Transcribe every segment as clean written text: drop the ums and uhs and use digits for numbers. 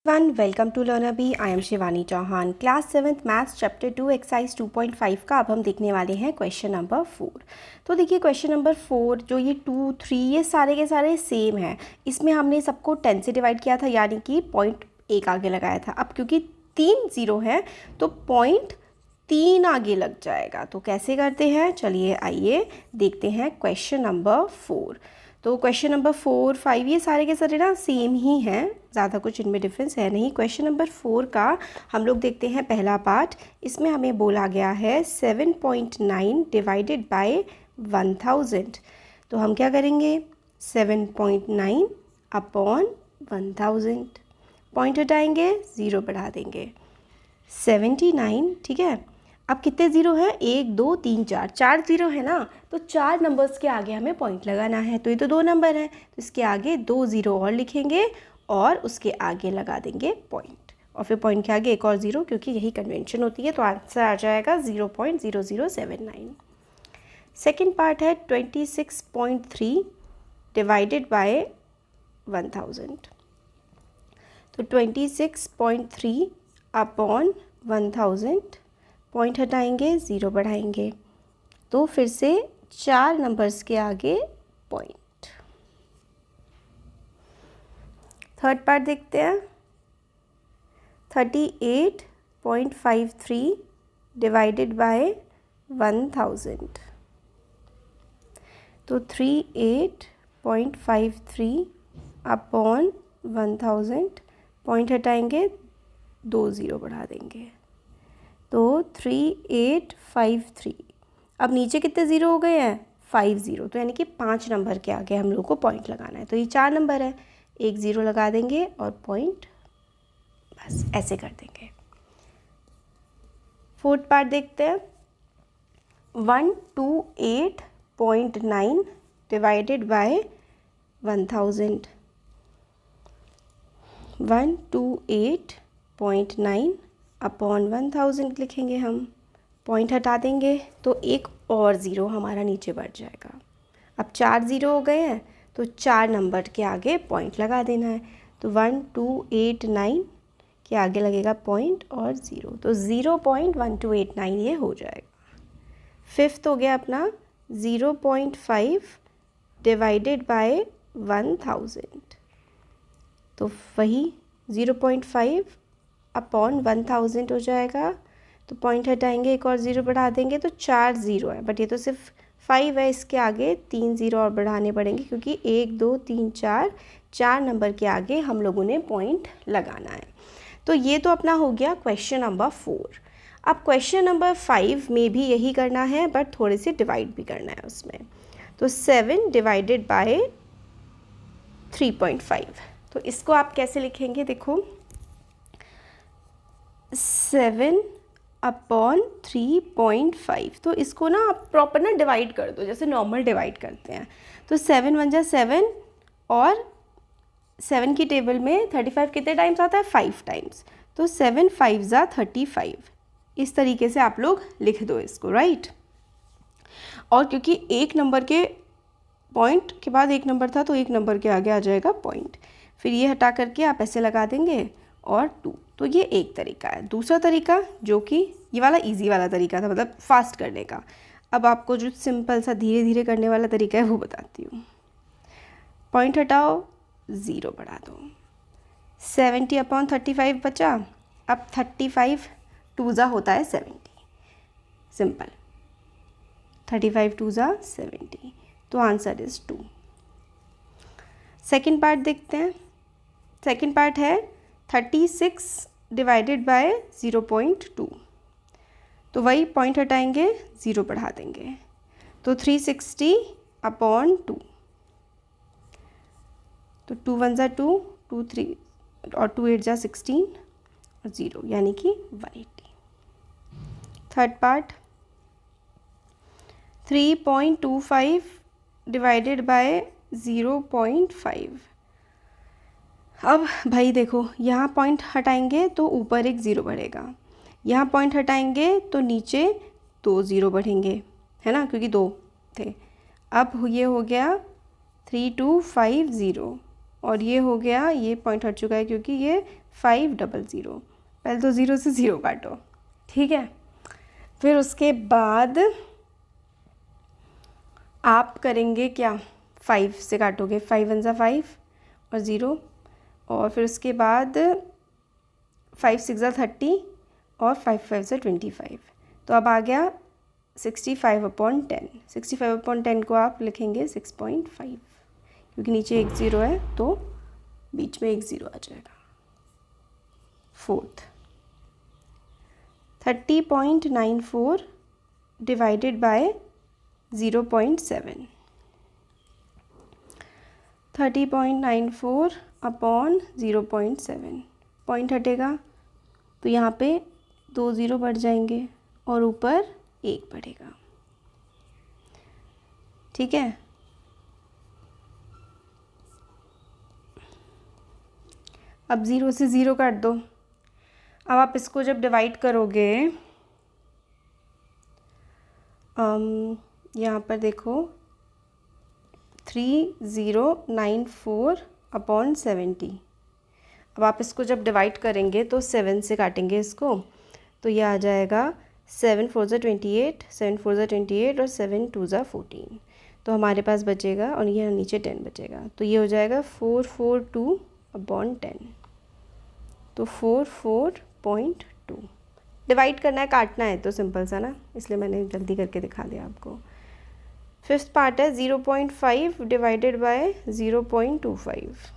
Welcome to learner I am Shivani Chauhan. Class 7th maths chapter 2 exercise 2.5 का अब हम देखने वाले हैं क्वेश्चन नंबर 4। तो देखिए क्वेश्चन नंबर 4 जो ये 2, 3 ये सारे के सारे सेम हैं। इसमें हमने सबको 10 से डिवाइड किया था, यानी कि पॉइंट 1 आगे लगाया था। अब क्योंकि 3 0 है तो पॉइंट 3 आगे लग जाएगा। तो कैसे करते हैं, चलिए आइए देखते हैं क्वेश्चन नंबर 4। तो क्वेश्चन नंबर 4, 5 ये सारे के सारे ना सेम ही हैं, ज़्यादा कुछ इनमें डिफरेंस है नहीं। क्वेश्चन नंबर 4 का हम लोग देखते हैं पहला पार्ट। इसमें हमें बोला गया है 7.9 डिवाइडेड बाय 1000। तो हम क्या करेंगे, 7.9 अपॉन 1000, पॉइंट हटाएंगे, 0 बढ़ा देंगे, 79। ठीक है, अब कितने ज़ीरो हैं, 1 2 3 4, 4 ज़ीरो है ना, तो 4 नंबर्स के आगे हमें पॉइंट लगाना है। तो ये तो 2 नंबर हैं, तो इसके आगे 2 ज़ीरो और लिखेंगे और उसके आगे लगा देंगे पॉइंट, और फिर पॉइंट के आगे एक और ज़ीरो, क्योंकि यही कन्वेंशन होती है। तो आंसर आ जाएगा 0.0079। सेकेंड पार्ट है 26.3 डिवाइडेड बाय 1000। तो 26.3 अपॉन 1000, पॉइंट हटाएंगे, 0 बढ़ाएंगे, तो फिर से 4 नंबर्स के आगे पॉइंट। थर्ड पार्ट देखते हैं, 38.53 डिवाइडेड बाय 1000। तो 38.53 अपॉन 1000, पॉइंट हटाएंगे, 2 ज़ीरो बढ़ा देंगे, तो 3853। अब नीचे कितने ज़ीरो हो गए हैं, 5 ज़ीरो, तो यानी कि 5 नंबर के आगे हम लोग को पॉइंट लगाना है। तो ये 4 नंबर है, 1 ज़ीरो लगा देंगे और पॉइंट, बस ऐसे कर देंगे। फोर्थ पार्ट देखते हैं, 128.9 डिवाइडेड बाय 1000। 128.9 अपॉन 1000 लिखेंगे हम, पॉइंट हटा देंगे, तो एक और ज़ीरो हमारा नीचे बढ़ जाएगा। अब 4 ज़ीरो हो गए हैं, तो 4 नंबर के आगे पॉइंट लगा देना है। तो 1289 के आगे लगेगा पॉइंट और 0, तो 0.1289 ये हो जाएगा। फिफ्थ हो गया अपना 0.5 डिवाइडेड बाय 1000। तो वही 0.5 अपॉन 1000 हो जाएगा, तो पॉइंट हटाएंगे, एक और ज़ीरो बढ़ा देंगे, तो 4 ज़ीरो है, बट ये तो सिर्फ 5 है, इसके आगे 3 ज़ीरो और बढ़ाने पड़ेंगे, क्योंकि 1 2 3 4 4 नंबर के आगे हम लोगों ने पॉइंट लगाना है। तो ये तो अपना हो गया क्वेश्चन नंबर 4। अब क्वेश्चन नंबर 5 में भी यही करना है, बट थोड़े से डिवाइड भी करना है उसमें। तो 7 डिवाइडेड बाय 3.5, तो इसको आप कैसे लिखेंगे, देखो 7 अपॉन 3.5, तो इसको ना आप प्रॉपर ना डिवाइड कर दो, जैसे नॉर्मल डिवाइड करते हैं। तो 7 1 जा 7, और 7 की टेबल में 35 कितने टाइम्स आता है, 5 टाइम्स, तो 7 5 जा 35। इस तरीके से आप लोग लिख दो इसको, राइट। और क्योंकि एक नंबर के पॉइंट के बाद एक नंबर था, तो एक नंबर के आगे आ जाएगा पॉइंट, फिर ये हटा करके आप ऐसे लगा देंगे और 2। तो ये एक तरीका है। दूसरा तरीका, जो कि ये वाला इजी वाला तरीका था, मतलब फास्ट करने का। अब आपको जो सिंपल सा धीरे धीरे करने वाला तरीका है वो बताती हूँ। पॉइंट हटाओ, 0 बढ़ा दो, 70 अपॉन 35 बचा। अब 35 2 जा होता है 70, सिंपल, 35 2 जा 70, तो आंसर इज़ 2। सेकेंड पार्ट देखते हैं। सेकेंड पार्ट है 36 डिवाइडेड बाय 0.2, तो वही पॉइंट हटाएंगे, 0 बढ़ा देंगे, तो 360 अपॉन 2, तो 2 1 जा 2, 2 3 और 2 8 जा 16 और 0, यानी कि 180। Third part 3.25 divided by 0.5। अब भाई देखो, यहाँ पॉइंट हटाएंगे तो ऊपर एक ज़ीरो बढ़ेगा, यहाँ पॉइंट हटाएंगे तो नीचे 2 ज़ीरो बढ़ेंगे, है ना, क्योंकि 2 थे। अब ये हो गया 3250, और ये हो गया, ये पॉइंट हट चुका है क्योंकि ये 500। पहले तो 0 से 0 काटो, ठीक है। फिर उसके बाद आप करेंगे क्या, 5 से काटोगे, 5 1 ज़ा 5 और 0, और फिर उसके बाद 5 6 ज़ा 30 और 5 5 ज़ा 25। तो अब आ गया 65/10। 65/10 को आप लिखेंगे 6.5, क्योंकि नीचे एक 0 है तो बीच में एक 0 आ जाएगा। Fourth, 30.94 divided by 0.7। 30.94 upon 0.7, point हटेगा तो यहाँ पे 2 0 बढ़ जाएंगे और ऊपर 1 बढ़ेगा, ठीक है। अब 0 से 0 काट दो। अब आप इसको जब डिवाइड करोगे, यहाँ पर देखो 3094 अपॉन 70। अब आप इसको जब डिवाइड करेंगे तो 7 से काटेंगे इसको, तो ये आ जाएगा 7 4 ज़ा 28, 7 4 ज़ा 28 और 7 2 ज़ा 14। तो हमारे पास बचेगा, और ये नीचे 10 बचेगा, तो ये हो जाएगा 442 अपॉन 10। तो 44.2। डिवाइड करना है, काटना है तो सिंपल सा ना, इसलिए मैंने जल्दी करके दिखा दिया आपको। फिफ्थ पार्ट है 0.5 डिवाइडेड बाय 0.25।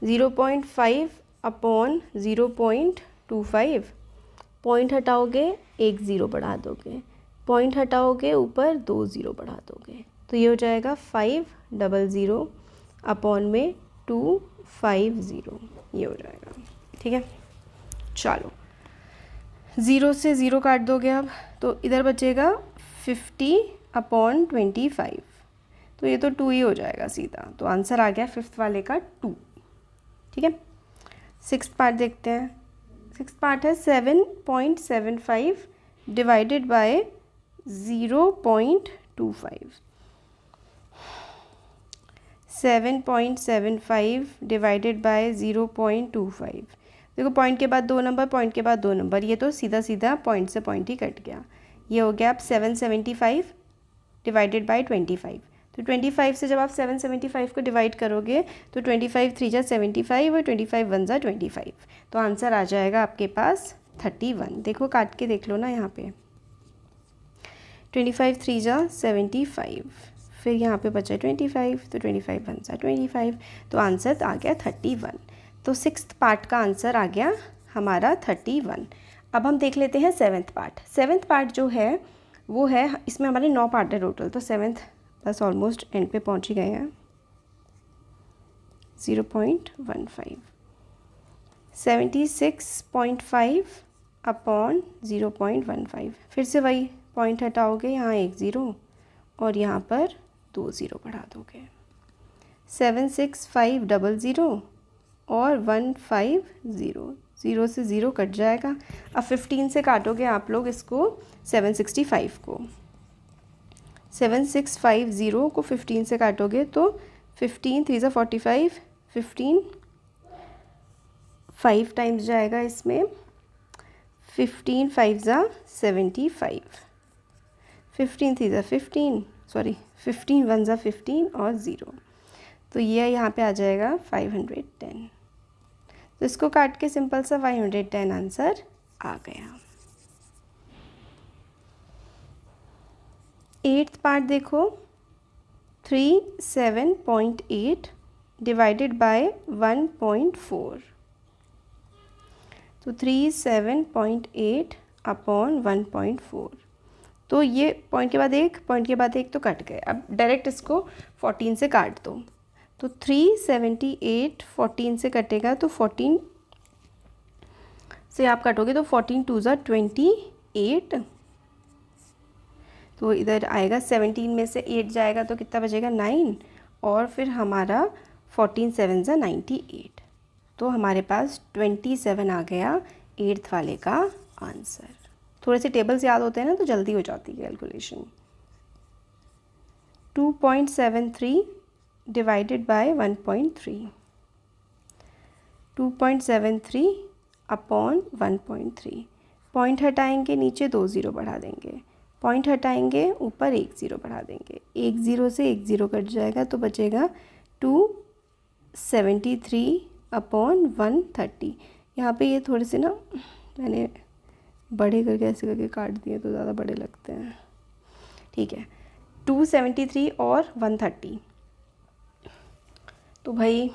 0.5 अपॉन 0.25, पॉइंट हटाओगे एक 0 बढ़ा दोगे, पॉइंट हटाओगे ऊपर 2 0 बढ़ा दोगे, तो ये हो जाएगा 500 अपॉन में 250, ये हो जाएगा, ठीक है। चलो 0 से 0 काट दोगे अब, तो इधर बचेगा 50/25, तो ये तो 2 ही हो जाएगा सीधा, तो आंसर आ गया फिफ्थ वाले का 2, ठीक है। सिक्स्थ पार्ट देखते हैं। सिक्स्थ पार्ट है 7.75 डिवाइडेड बाय 0.25। 7.75 divided by 0.25। देखो पॉइंट के बाद 2 नंबर, पॉइंट के बाद 2 नंबर, ये तो सीधा सीधा पॉइंट से पॉइंट ही कट गया। ये हो गया अब 775 डिवाइडेड बाय 25। तो 25 से जब आप 775 को डिवाइड करोगे तो 25 3 ज़ा 75 और 25 1 ज़ा 25, तो आंसर आ जाएगा आपके पास 31। देखो काट के देख लो ना, यहाँ पे 25 3 ज़ा 75, फिर यहाँ पे बचा 25, तो 25 1 ज़ा 25, तो आंसर आ गया 31। तो सिक्स्थ पार्ट का आंसर आ गया हमारा 31। अब हम देख लेते हैं सेवन्थ पार्ट। सेवन्थ पार्ट जो है वो है, इसमें हमारे 9 पार्ट है टोटल, तो सेवन्थ बस ऑलमोस्ट एंड पे पहुंच ही गए हैं। 0.15, 76.5 अपॉन 0.15, फिर से वही पॉइंट हटाओगे, यहाँ एक 0 और यहाँ पर 2 0 बढ़ा दोगे, 76500 और 150, 0 से 0 कट जाएगा। अब 15 से काटोगे आप लोग इसको 765 को, 7650 को 15 से काटोगे तो 15 3 ज़ा 45, 15 5 टाइम्स जाएगा इसमें, 15 5 ज़ा 75, 15 3 ज़ा 15, सॉरी 15 1 ज़ा 15 और 0, तो ये यहाँ पे आ जाएगा 510। तो इसको काट के सिंपल सा 510 आंसर आ गया। एट्थ पार्ट देखो 37.8 डिवाइडेड बाय 1.4, तो 37.8 अपॉन 1.4, तो ये पॉइंट के बाद एक, पॉइंट के बाद एक, तो कट गए। अब डायरेक्ट इसको 14 से काट दो, तो 378 14 से कटेगा, तो 14 से आप काटोगे तो 14 2 ज़ा 28, तो इधर आएगा 17 में से 8 जाएगा तो कितना बचेगा 9, और फिर हमारा 14 7 ज़ा 98, तो हमारे पास 27 आ गया एट्थ वाले का आंसर। थोड़े से टेबल्स याद होते हैं ना तो जल्दी हो जाती है calculation. 2.73 divided by 1.3, 2.73 upon 1.3, point हटाएंगे नीचे 2 ज़ीरो बढ़ा देंगे, पॉइंट हटाएंगे ऊपर 1 ज़ीरो बढ़ा देंगे, 1 ज़ीरो से 1 ज़ीरो कट जाएगा तो बचेगा 273 अपॉन 130। यहाँ पे ये थोड़े से ना मैंने बड़े करके ऐसे करके काट दिए तो ज़्यादा बड़े लगते हैं, ठीक है। 273 और 130, तो भाई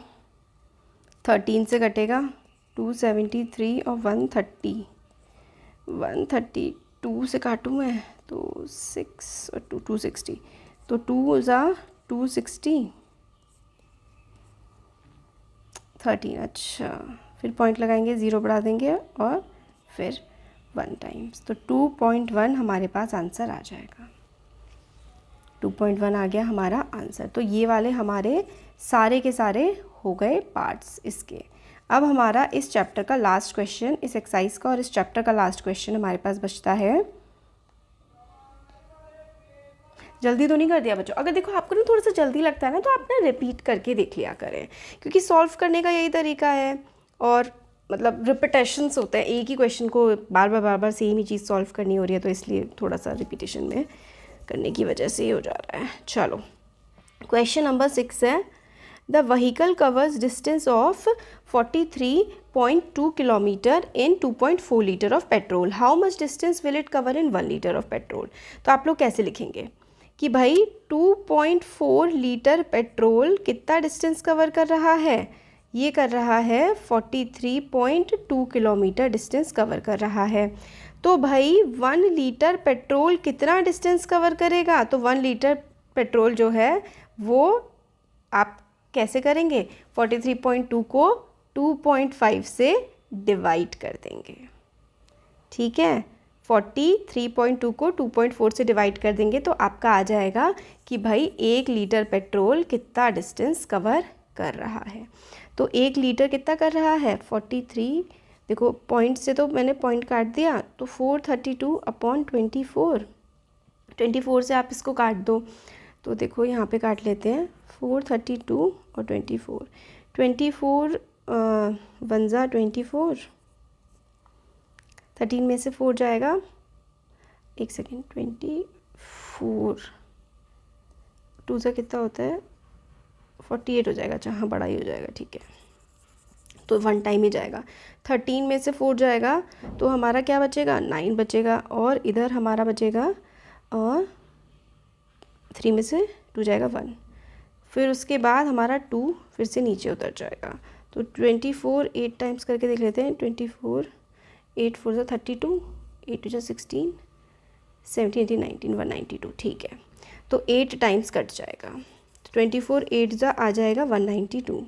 13 से कटेगा 273 और 130, 132 से काटूँ मैं तो 6 और 260, तो 2 ज़ा 260, 13, अच्छा फिर पॉइंट लगाएंगे, ज़ीरो बढ़ा देंगे और फिर 1 टाइम्स, तो 2.1 हमारे पास आंसर आ जाएगा। 2.1 आ गया हमारा आंसर। तो ये वाले हमारे सारे के सारे हो गए पार्ट्स इसके। अब हमारा इस चैप्टर का लास्ट क्वेश्चन, इस एक्सरसाइज का और इस चैप्टर का लास्ट क्वेश्चन हमारे पास बचता है। जल्दी तो नहीं कर दिया बच्चों? अगर देखो आपको ना थोड़ा सा जल्दी लगता है ना तो आप ना रिपीट करके देख लिया करें, क्योंकि सॉल्व करने का यही तरीका है। और मतलब रिपीटेशंस होते हैं, एक ही क्वेश्चन को बार बार सेम ही चीज़ सॉल्व करनी हो रही है, तो इसलिए थोड़ा सा रिपीटेशन में करने की वजह से ही हो जा रहा है। चलो क्वेश्चन नंबर 6 है, the vehicle covers distance of 43.2 kilometre in 2.4 litre of petrol, how much distance will it cover in 1 litre of petrol. तो आप लोग कैसे लिखेंगे कि भाई 2.4 लीटर पेट्रोल कितना डिस्टेंस कवर कर रहा है? ये कर रहा है 43.2 किलोमीटर डिस्टेंस कवर कर रहा है। तो भाई 1 लीटर पेट्रोल कितना डिस्टेंस कवर करेगा? तो 1 लीटर पेट्रोल जो है वो आप कैसे करेंगे? 43.2 को 2.5 से डिवाइड कर देंगे, ठीक है। 43.2 को 2.4 से डिवाइड कर देंगे तो आपका आ जाएगा कि भाई 1 लीटर पेट्रोल कितना डिस्टेंस कवर कर रहा है। तो 1 लीटर कितना कर रहा है? 43, देखो पॉइंट से तो मैंने पॉइंट काट दिया, तो 432 अपॉन 24, 24 से आप इसको काट दो, तो देखो यहाँ पे काट लेते हैं 432 और 24, 24 1 ज़ा 24, 13 में से 4 जाएगा, एक सेकेंड, 24 2 से कितना होता है? 48 हो जाएगा, अच्छा हाँ बड़ा ही हो जाएगा, ठीक है, तो 1 टाइम ही जाएगा। 13 में से 4 जाएगा तो हमारा क्या बचेगा? 9 बचेगा, और इधर हमारा बचेगा, और 3 में से 2 जाएगा 1, फिर उसके बाद हमारा 2 फिर से नीचे उतर जाएगा। तो 24 8 टाइम्स करके देख लेते हैं, 24 8 4 32, 8 2 16, 17 18 19 192, ठीक है। तो 8 टाइम्स कट जाएगा, तो 24 8 ज़ा आ जाएगा 192,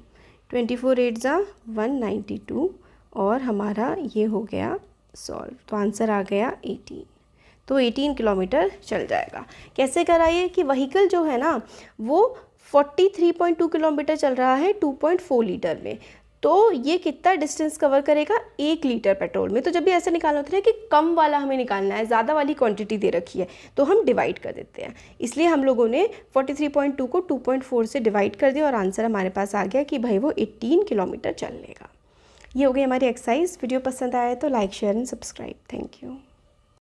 24 8 ज़ा 192, और हमारा ये हो गया सॉल्व। तो आंसर आ गया 18, तो 18 किलोमीटर चल जाएगा। कैसे कराइए कि व्हीकल जो है ना वो 43.2 किलोमीटर चल रहा है 2.4 लीटर में, तो ये कितना डिस्टेंस कवर करेगा 1 लीटर पेट्रोल में। तो जब भी ऐसा निकालना होता है कि कम वाला हमें निकालना है, ज़्यादा वाली क्वांटिटी दे रखी है, तो हम डिवाइड कर देते हैं। इसलिए हम लोगों ने 43.2 को 2.4 से डिवाइड कर दिया और आंसर हमारे पास आ गया कि भाई वो 18 किलोमीटर चल लेगा। ये हो गई हमारी एक्सरसाइज। वीडियो पसंद आए तो like share and subscribe. Thank you.